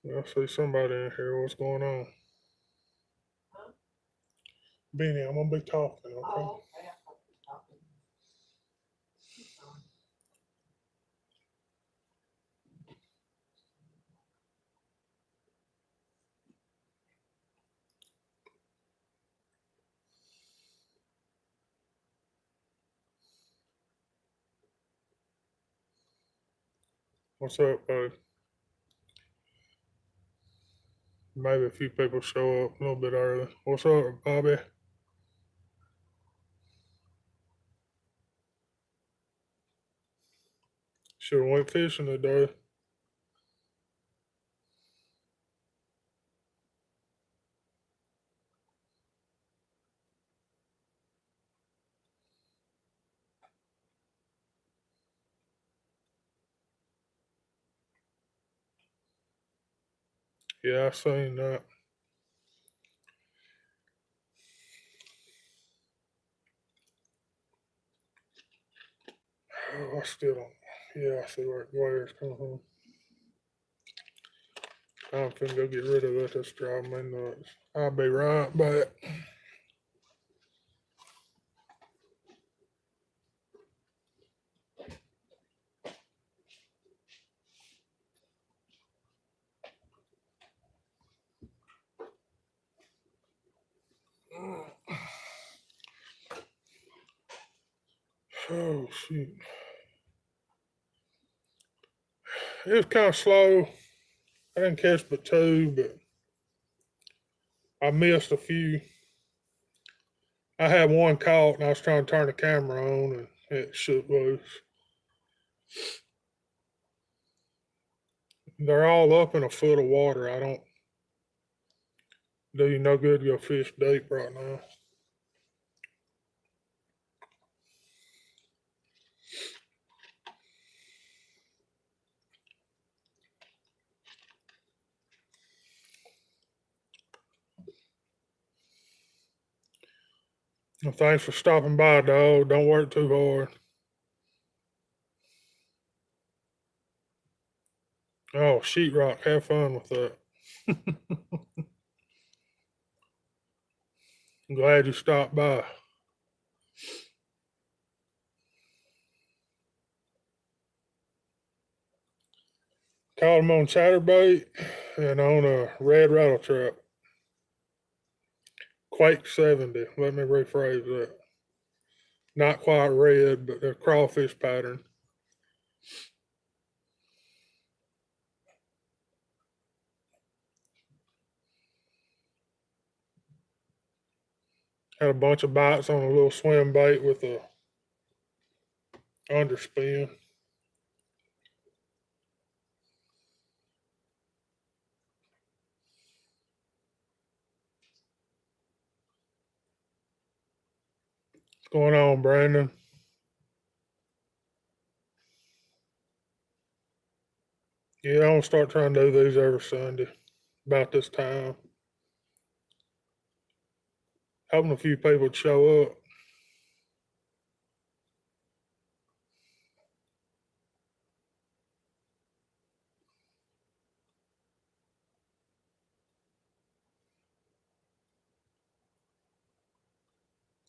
I see somebody in here. What's going on? Benny, I'm gonna be talking, okay? What's up, bud? Maybe a few people show up a little bit early. What's up, Bobby? Should have went fishing today. Yeah, I seen that. Oh, I still don't. Yeah, I see where it's coming from. I'm finna go get rid of it. That's driving me nuts. I'll be right back. Oh, shoot. It was kind of slow. I didn't catch but two, but I missed a few. I had one caught and I was trying to turn the camera on and it shook loose. They're all up in a foot of water. I don't do you no good to go fish deep right now. Well, thanks for stopping by, dog. Don't work too hard. Oh, sheetrock. Have fun with that. I'm glad you stopped by. Caught him on chatterbait and on a red rattle trap. Quake 70. Let me rephrase that. Not quite red, but a crawfish pattern. Had a bunch of bites on a little swim bait with a underspin. What's going on, Brandon? Yeah, I'm gonna start trying to do these every Sunday about this time. Hoping a few people would show up.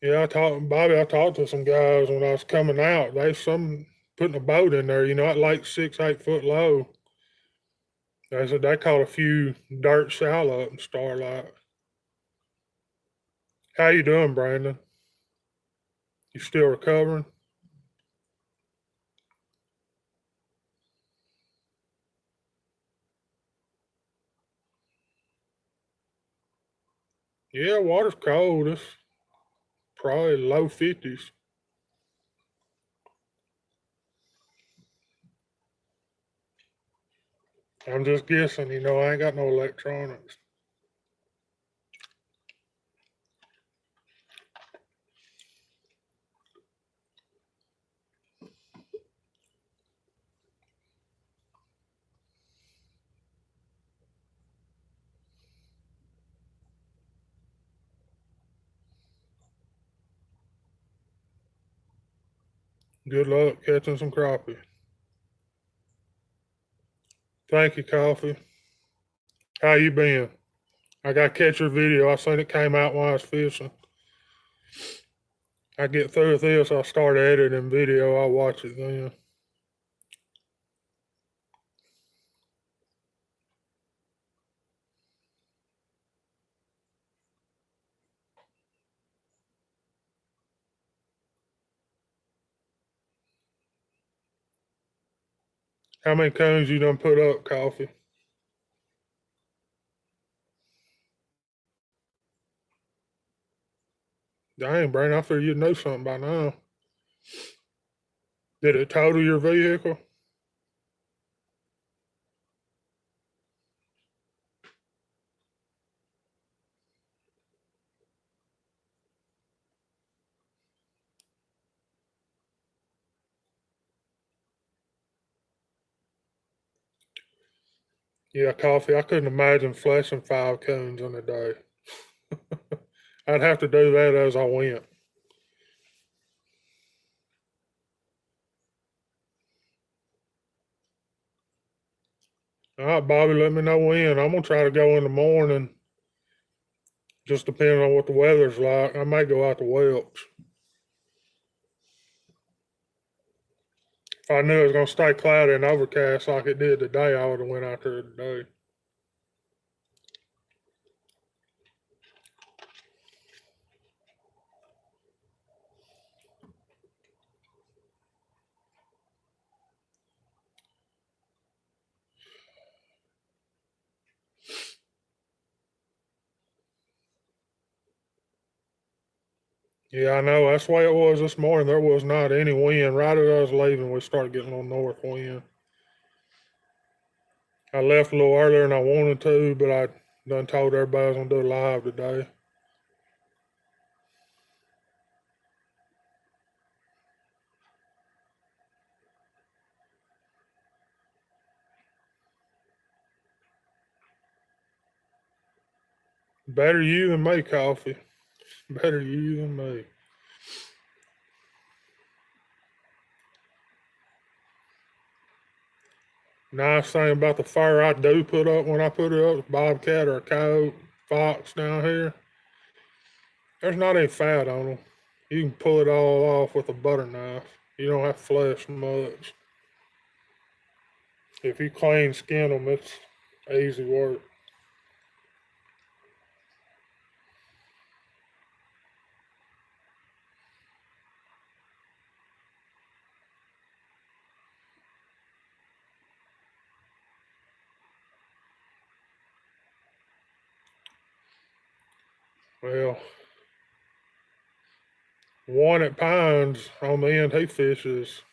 Yeah, Bobby. I talked to some guys when I was coming out. They some putting a boat in there. At like 6, 8 foot low. They said they caught a few dirt shallow up in Starlight. How you doing, Brandon? You still recovering? Yeah, water's cold. It's probably low 50s. I'm just guessing. I ain't got no electronics. Good luck catching some crappie. Thank you, coffee. How you been? I got to catch your video. I seen it came out while I was fishing. I get through with this, I'll start editing video. I'll watch it then. How many cones you done put up, Coffee? Dang, Brandon, I figured you'd know something by now. Did it total your vehicle? Yeah, Coffee, I couldn't imagine flashing 5 cones in a day. I'd have to do that as I went. All right, Bobby, let me know when. I'm going to try to go in the morning, just depending on what the weather's like. I may go out to Welch. If I knew it was going to stay cloudy and overcast like it did today, I would have went out there today. Yeah, I know. That's the way it was this morning. There was not any wind. Right as I was leaving, we started getting a little north wind. I left a little earlier than I wanted to, but I done told everybody I was going to do a live today. Better you than me, Coffee. Better you than me. Nice thing about the fire I do put up when I put it up, bobcat or a coyote, fox down here, there's not any fat on them. You can pull it all off with a butter knife. You don't have to flesh much. If you clean skin them, it's easy work. Well, one at Pines on the end he fishes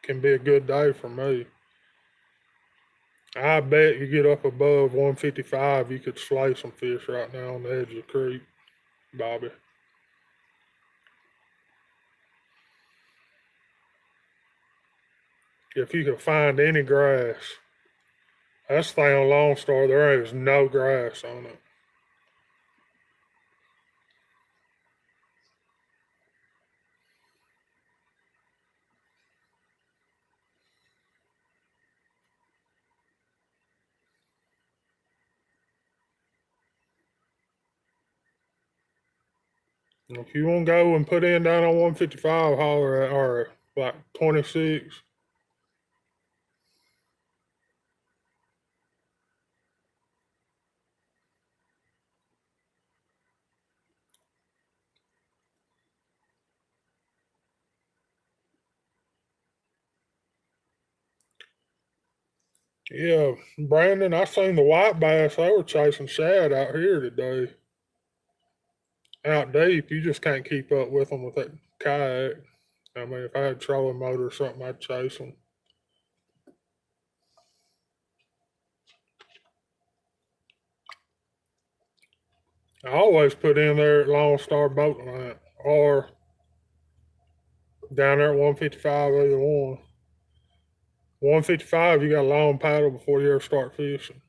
can be a good day for me. I bet you get up above 155, you could slay some fish right now on the edge of the creek, Bobby. If you can find any grass, that's the thing on Lone Star, there is no grass on it. If you want to go and put in down on 155, holler at, or like 26. Yeah, Brandon, I seen the white bass. They were chasing shad out here today. Out deep, you just can't keep up with them with that kayak. I mean, if I had a trolling motor or something, I'd chase them. I always put in there at Lone Star Boat Ramp or down there at 155, either one. 155, you got a long paddle before you ever start fishing.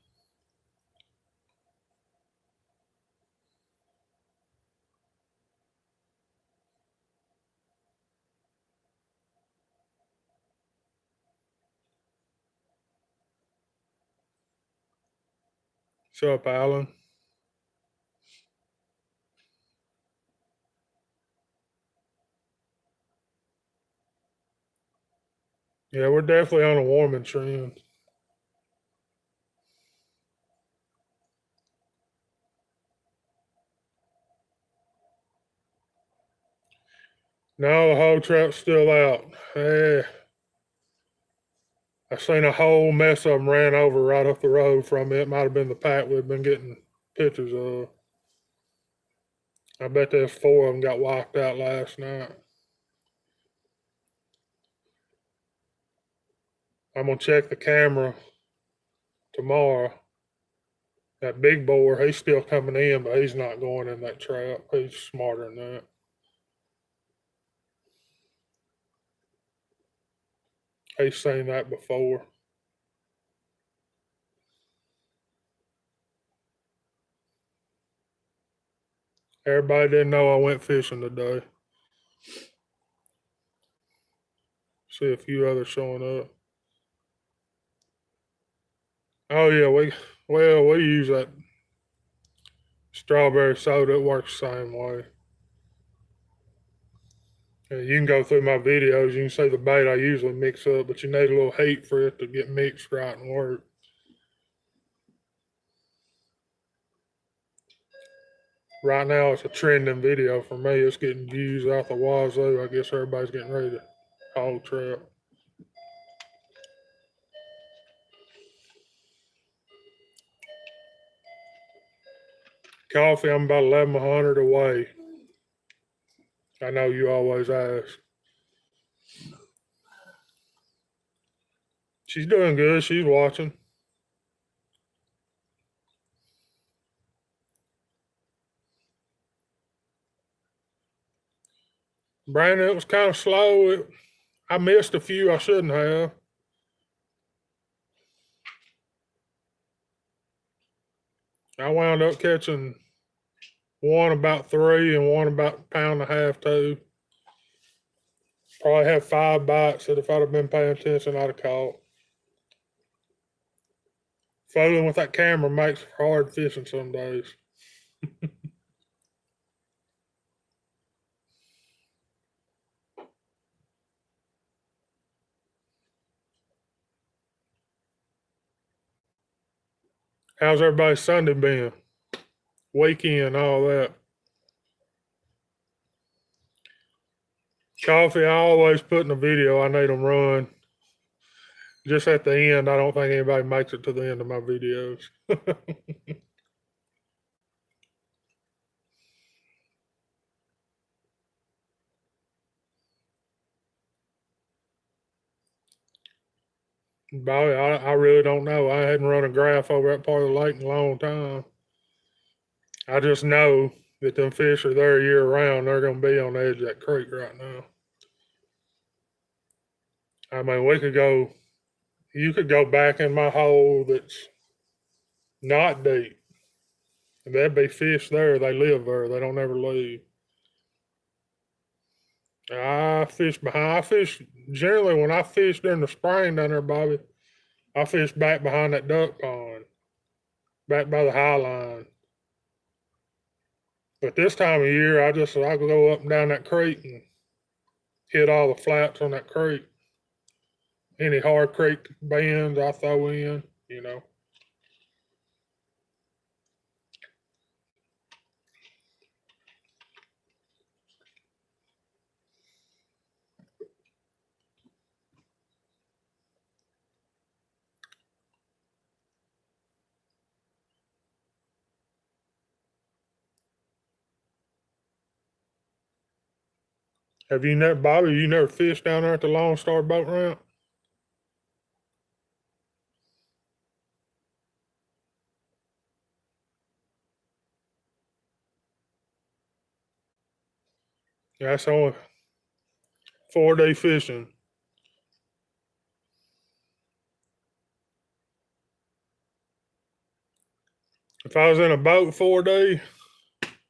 What's up, Alan? Yeah, we're definitely on a warming trend. No, the whole trap's still out. Hey, I seen a whole mess of them ran over right up the road from it. Might have been the pack we've been getting pictures of. I bet there's 4 of them got wiped out last night. I'm gonna check the camera tomorrow. That big boar, he's still coming in, but he's not going in that trap. He's smarter than that. He's seen that before. Everybody didn't know I went fishing today. See a few others showing up. Oh yeah, we use that strawberry soda. It works the same way. And you can go through my videos. You can see the bait I usually mix up, but you need a little heat for it to get mixed right and work. Right now, it's a trending video for me. It's getting views out the wazoo. I guess everybody's getting ready to haul trap. Coffee, I'm about 1,100 away. I know you always ask. She's doing good. She's watching. Brandon, it was kind of slow. I missed a few I shouldn't have. I wound up catching one about 3 and one about a pound and a half, too. Probably had 5 bites that if I'd have been paying attention, I'd have caught. Fooling with that camera makes for hard fishing some days. How's everybody's Sunday been? Weekend, all that. Coffee, I always put in the video, I need them run. Just at the end, I don't think anybody makes it to the end of my videos. Boy, I really don't know. I hadn't run a graph over that part of the lake in a long time. I just know that them fish are there year round. They're going to be on the edge of that creek right now. I mean, you could go back in my hole that's not deep. And there'd be fish there. They live there. They don't ever leave. I fish generally when I fish during the spring down there, Bobby. I fish back behind that duck pond, back by the high line. But this time of year, I go up and down that creek and hit all the flats on that creek. Any hard creek bends I throw in, you know. Have you never, Bobby? You never fished down there at the Lone Star boat ramp? Yeah, that's only 4-day fishing. If I was in a boat 4 day,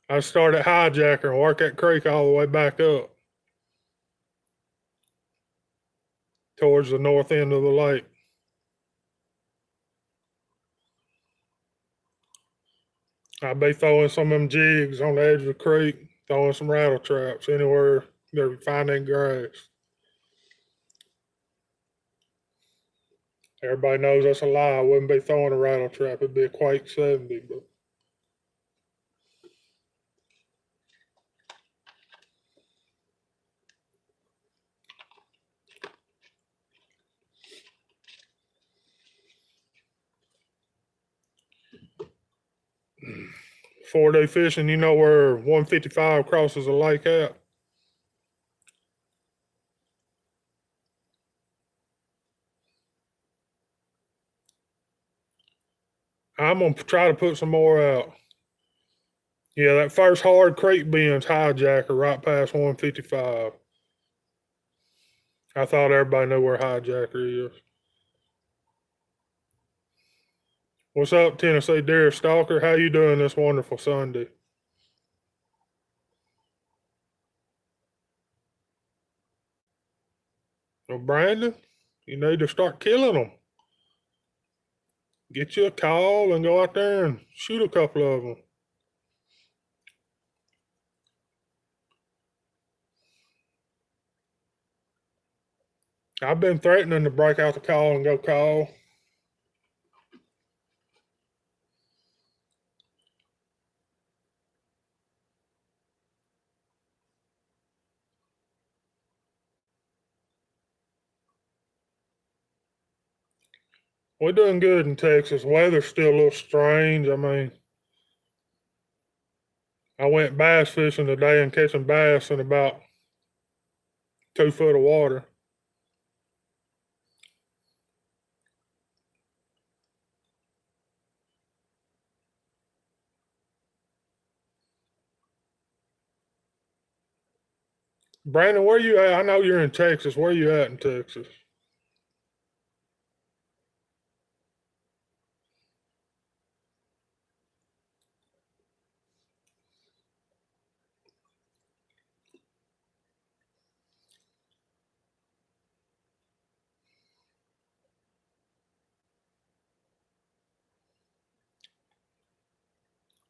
I'd start at Hijacker and work that creek all the way back up towards the north end of the lake. I'll be throwing some of them jigs on the edge of the creek, throwing some rattle traps anywhere you find that grass. Everybody knows that's a lie. I wouldn't be throwing a rattle trap. It'd be a Quake 70. But 4-day fishing, you know where 155 crosses a lake at? I'm going to try to put some more out. Yeah, that first hard creek bend's Hijacker right past 155. I thought everybody knew where Hijacker is. What's up, Tennessee Deer Stalker? How you doing this wonderful Sunday? Well, Brandon, you need to start killing them. Get you a call and go out there and shoot a couple of them. I've been threatening to break out the call and go call. We're doing good in Texas. Weather's still a little strange. I mean, I went bass fishing today and catching bass in about 2 foot of water. Brandon, where you at? I know you're in Texas. Where you at in Texas?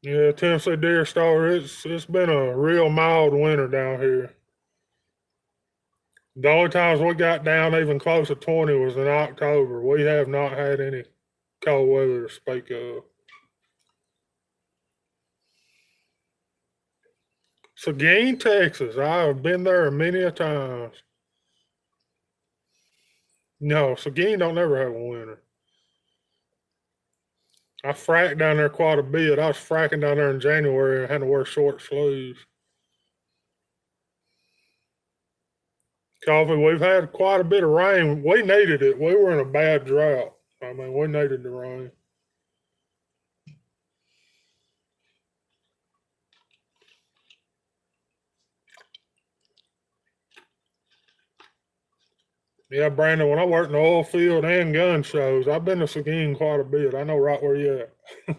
Yeah, Tennessee Deer Star. It's been a real mild winter down here. The only times we got down even close to 20 was in October. We have not had any cold weather to speak of. Seguin, Texas. I've been there many a times. No, Seguin don't never have a winter. I fracked down there quite a bit. I was fracking down there in January and had to wear short sleeves. Coffee, we've had quite a bit of rain. We needed it. We were in a bad drought. I mean, we needed the rain. Yeah, Brandon, when I worked in the oil field and gun shows, I've been to Seguin quite a bit. I know right where you at.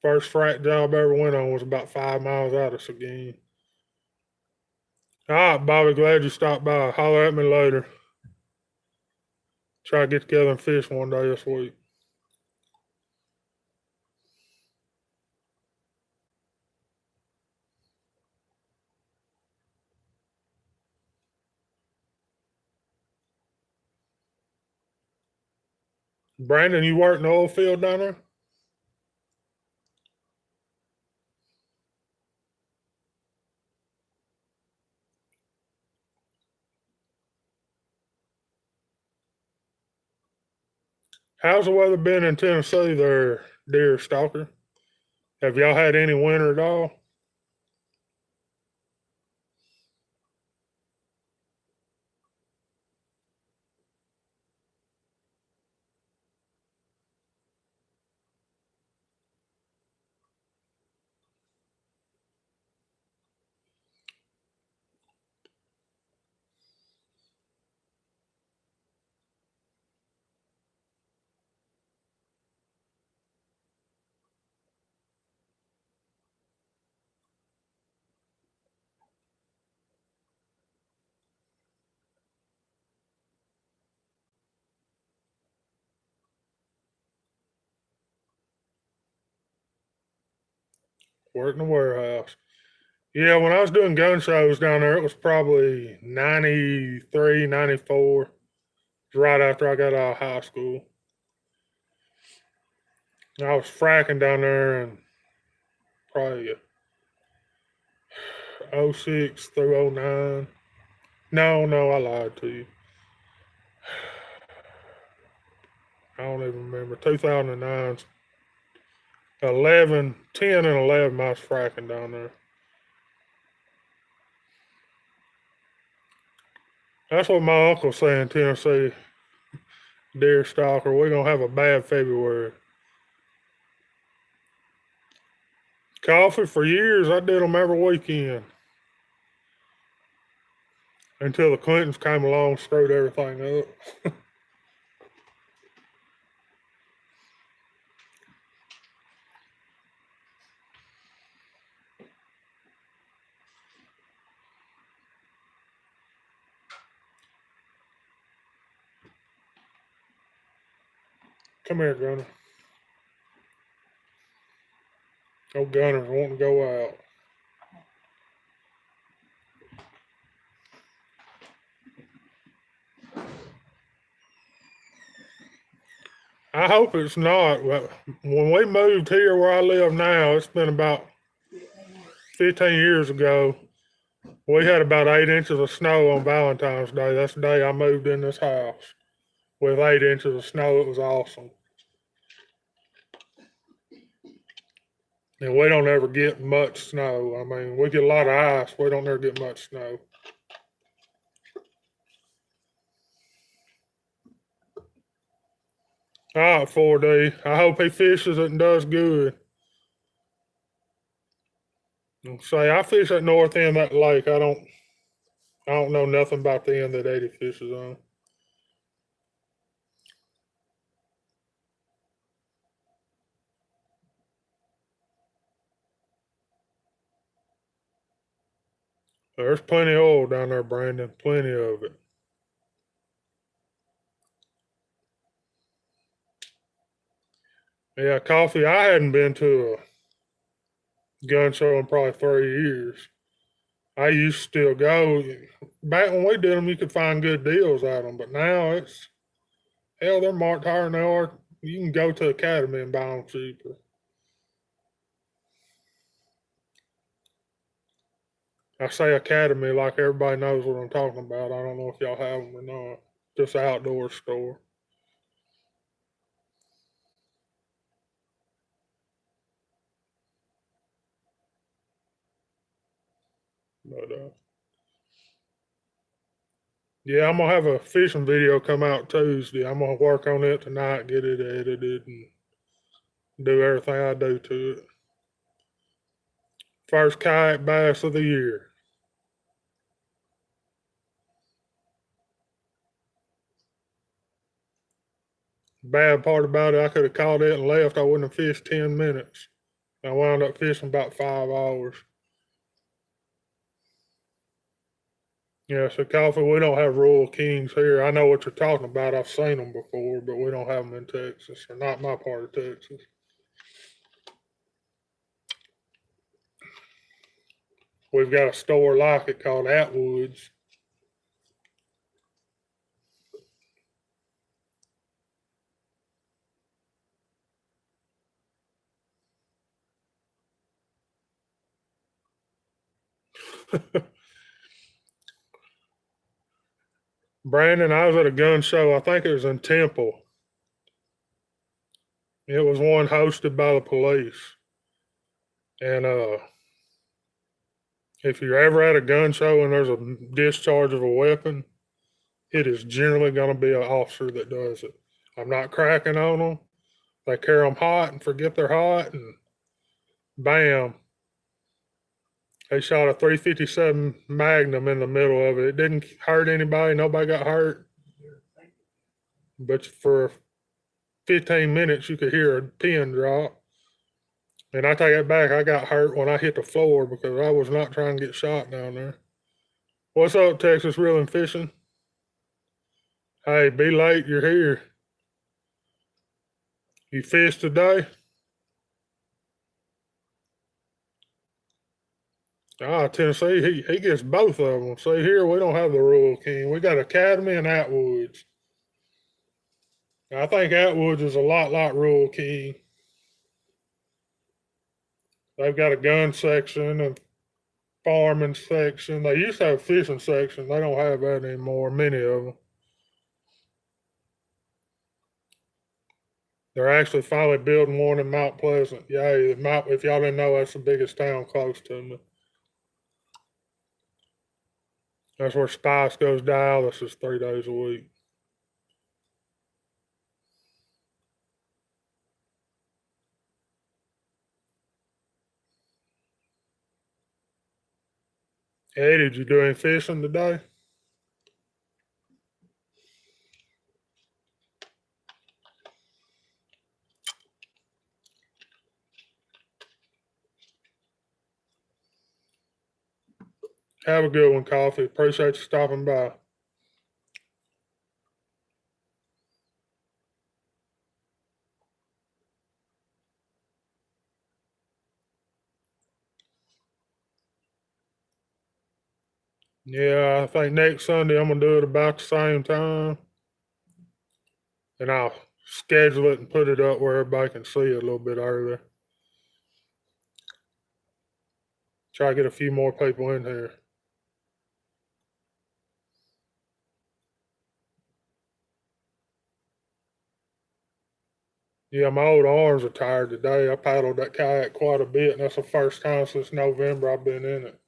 First frack job I ever went on was about 5 miles out of Seguin. All right, Bobby, glad you stopped by. Holler at me later. Try to get together and fish one day this week. Brandon, you work in the oil field down there? How's the weather been in Tennessee there, deer stalker? Have y'all had any winter at all? Worked in the warehouse. Yeah, when I was doing gun shows down there, it was probably 93, 94. It was right after I got out of high school. And I was fracking down there in probably '06 through '09. No, I lied to you. I don't even remember. 2009, 11, 10 and 11, I was fracking down there. That's what my uncle's saying, Tennessee. Deer stalker, we're going to have a bad February. Coffee for years, I did them every weekend. Until the Clintons came along and screwed everything up. Come here, Gunner. Oh, Gunner's wanting to go out. I hope it's not. When we moved here where I live now, it's been about 15 years ago. We had about 8 inches of snow on Valentine's Day. That's the day I moved in this house. With 8 inches of snow, it was awesome. And we don't ever get much snow. I mean, we get a lot of ice. We don't ever get much snow. All right, 4D. I hope he fishes it and does good. Say, I fish at north end of that lake. I don't know nothing about the end that Eddie fishes on. There's plenty of oil down there, Brandon. Plenty of it. Yeah, coffee. I hadn't been to a gun show in probably 3 years. I used to still go. Back when we did them, you could find good deals at them, but now it's hell. They're marked higher than they are. You can go to Academy and buy them cheaper. I say Academy like everybody knows what I'm talking about. I don't know if y'all have them or not. Just an outdoor store. But yeah, I'm gonna have a fishing video come out Tuesday. I'm gonna work on it tonight, get it edited, and do everything I do to it. First kayak bass of the year. Bad part about it, I could have caught it and left. I wouldn't have fished 10 minutes. I wound up fishing about 5 hours. Yeah, so coffee, we don't have Royal Kings here. I know what you're talking about. I've seen them before, but we don't have them in Texas, or not my part of Texas. We've got a store like it called Atwoods. Brandon, I was at a gun show. I think it was in Temple. It was one hosted by the police. And if you're ever at a gun show and there's a discharge of a weapon, it is generally going to be an officer that does it. I'm not cracking on them. They carry them hot and forget they're hot, and bam, they shot a 357 Magnum in the middle of it. It didn't hurt anybody. Nobody got hurt. But for 15 minutes, you could hear a pin drop. And I take it back. I got hurt when I hit the floor because I was not trying to get shot down there. What's up, Texas Reeling Fishing? Hey, be late. You're here. You fished today? Tennessee, he gets both of them. See, here we don't have the Rural King. We got Academy and Atwoods. I think Atwoods is a lot like Rural King. They've got a gun section and farming section. They used to have a fishing section. They don't have that anymore, many of them. They're actually finally building one in Mount Pleasant. Yay, if y'all didn't know, that's the biggest town close to me. That's where Spice goes to dialysis 3 days a week. Hey, did you do any fishing today? Have a good one, Coffee. Appreciate you stopping by. Yeah, I think next Sunday I'm gonna do it about the same time, and I'll schedule it and put it up where everybody can see it a little bit earlier. Try to get a few more people in here. Yeah, my old arms are tired today. I paddled that kayak quite a bit, and that's the first time since November I've been in it.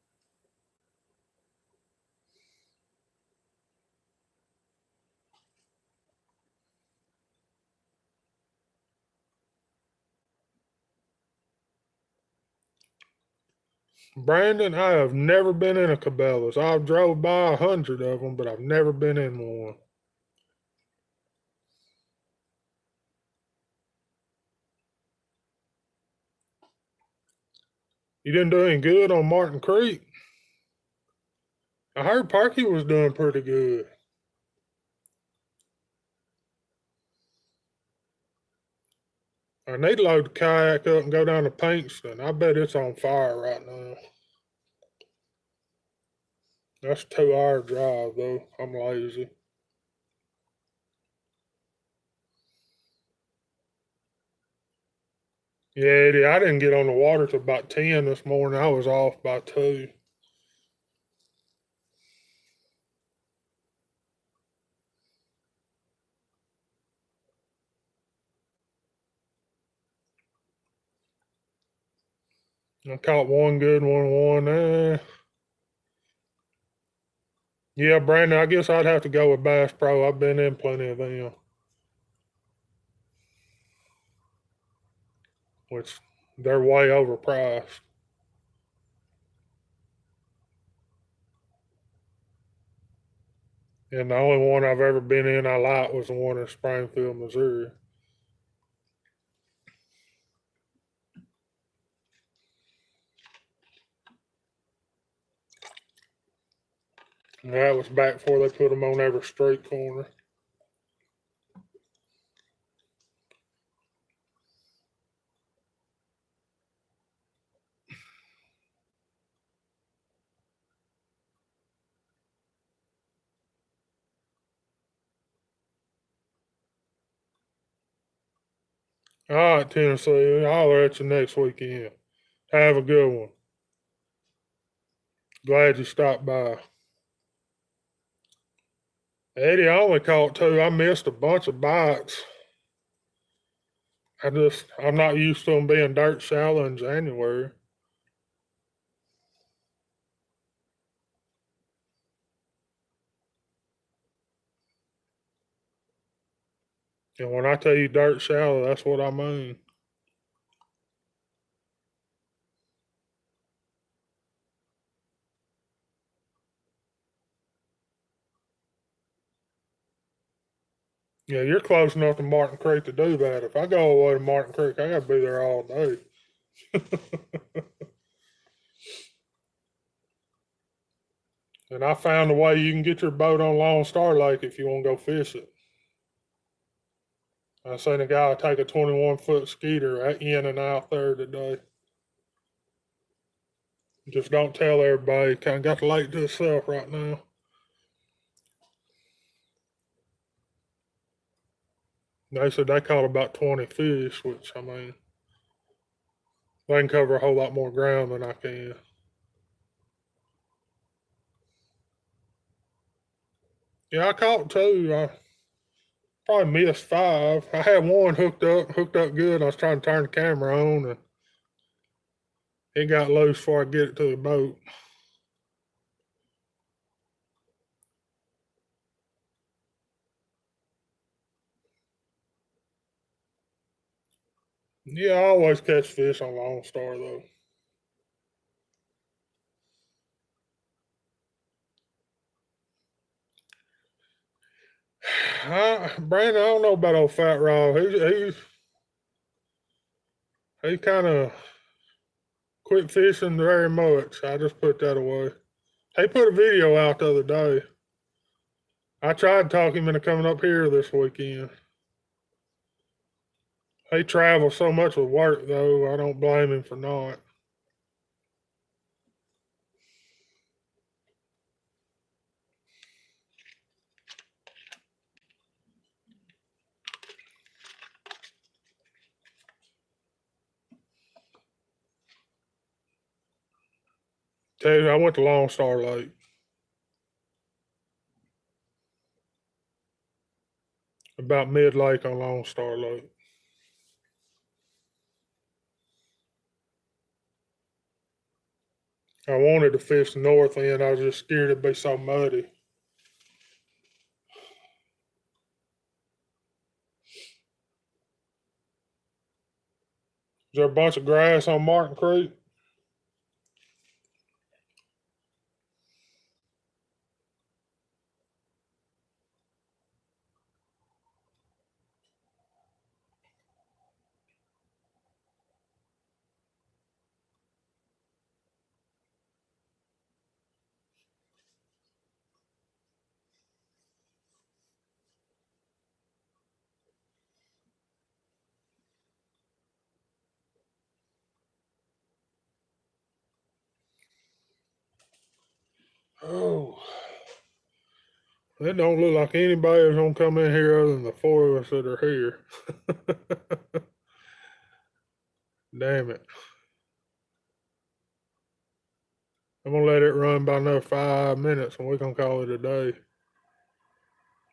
Brandon, I have never been in a Cabela's. I've drove by 100 of them, but I've never been in one. You didn't do any good on Martin Creek? I heard Parky was doing pretty good. I need to load the kayak up and go down to Pinkston. I bet it's on fire right now. That's a 2 hour drive, though. I'm lazy. Yeah, Eddie, I didn't get on the water till about 10 this morning. I was off by 2. I caught one good one. Yeah, Brandon, I guess I'd have to go with Bass Pro. I've been in plenty of them, which they're way overpriced. And the only one I've ever been in I liked was the one in Springfield, Missouri. And that was back before they put them on every street corner. All right, Tennessee. I'll holler at you next weekend. Have a good one. Glad you stopped by. Eddie, I only caught 2. I missed a bunch of bites. I'm not used to them being dirt shallow in January. And when I tell you dirt shallow, that's what I mean. Yeah, you're close enough to Martin Creek to do that. If I go away to Martin Creek, I got to be there all day. And I found a way you can get your boat on Lone Star Lake if you want to go fish it. I seen a guy take a 21-foot skeeter in and out there today. Just don't tell everybody. Kind of got the lake to itself right now. They said they caught about 20 fish, which, I mean, they can cover a whole lot more ground than I can. Yeah, I caught two. I probably missed five. I had one hooked up good. I was trying to turn the camera on, and it got loose before I get it to the boat. Yeah, I always catch fish on Lone Star though. Brandon, I don't know about old Fat Rod. He kind of quit fishing very much. I just put that away. He put a video out the other day. I tried to talk him into coming up here this weekend. He travels so much with work though. I don't blame him for not. Tell you, I went to Lone Star Lake. About mid lake on Lone Star Lake. I wanted to fish the north end. I was just scared it'd be so muddy. Is there a bunch of grass on Martin Creek? Oh, it don't look like anybody's gonna come in here other than the four of us that are here. Damn it. I'm gonna let it run about another 5 minutes and we're gonna call it a day.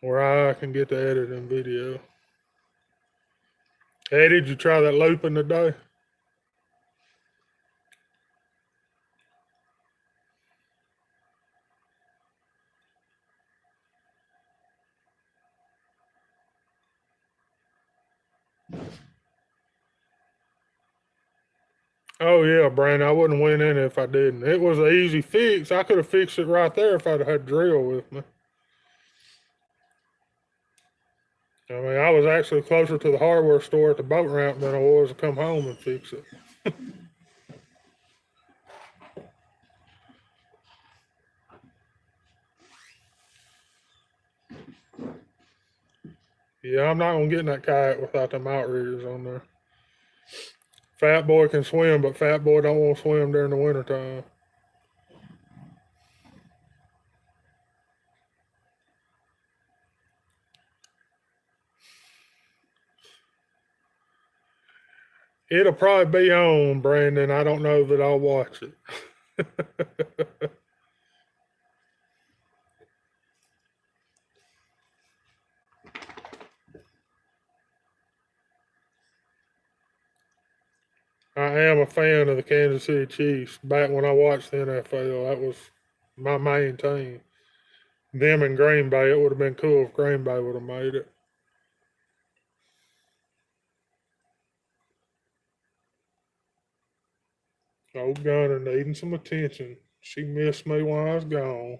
Where I can get the editing video. Hey, did you try that looping today? Oh yeah, Brandon, I wouldn't win in it if I didn't. It was an easy fix. I could have fixed it right there if I'd had drill with me. I mean, I was actually closer to the hardware store at the boat ramp than I was to come home and fix it. Yeah, I'm not gonna get in that kayak without them outriggers on there. Fat boy can swim, but fat boy don't want to swim during the wintertime. It'll probably be on, Brandon. I don't know that I'll watch it. I am a fan of the Kansas City Chiefs. Back when I watched the NFL, that was my main team. Them and Green Bay. It would have been cool if Green Bay would have made it. Old Gunner needing some attention. She missed me when I was gone.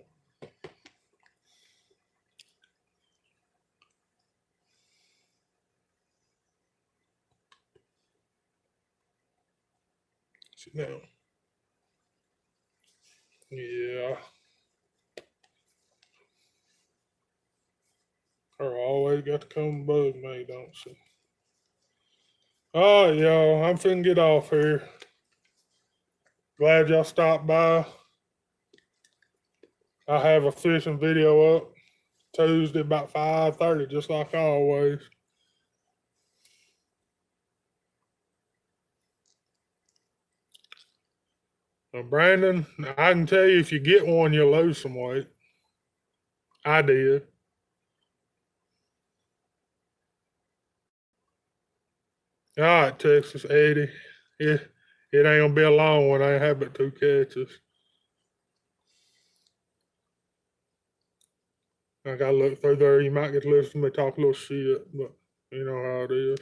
Sit down. Yeah. Her always got to come bug me, don't she? All right, y'all. I'm finna get off here. Glad y'all stopped by. I have a fishing video up Tuesday about 5:30, just like always. Now, Brandon, I can tell you if you get one, you'll lose some weight. I did. All right, Texas, Eddie. It ain't gonna be a long one. I ain't had but 2 catches. I gotta look through there. You might get to listen to me talk a little shit, but you know how it is.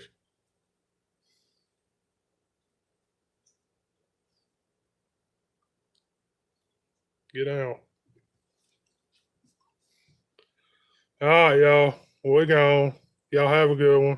Get out. All right, y'all. We're gone. Y'all have a good one.